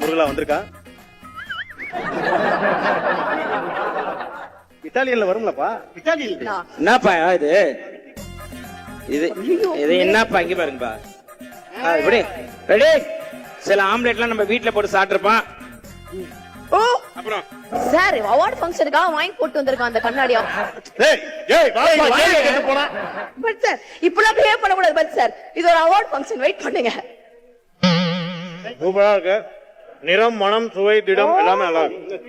பொருளா வந்திருக்கா? இத்தாலியன்ல வரும்லப்பா. இத்தாலியன் என்னப்பா இது இது இது என்னப்பா? இங்க பாருங்கப்பா. இப்படி ரெடி. சில ஆம்லெட்லாம் நம்ம வீட்ல போட்டு சாப்பிட்டுருப்பான். ஓ அப்புறம் சார் அவார்ட் ஃபங்க்ஷனுக்காக வாங்கி போட்டு வந்திருக்கான் அந்த கண்ணாடியா. ஏய் ஏய் வாப்பா கேட்டு போடா. பட் சார் இப்பலாம் பிஹேவ் பண்ண கூடாது. பட் சார் இது ஒரு அவார்ட் ஃபங்க்ஷன், வெயிட் பண்ணுங்க. சூப்பரா இருக்கு. நிறம், மனம், சுவை, திடம் எல்லாமே நல்லா இருக்கு.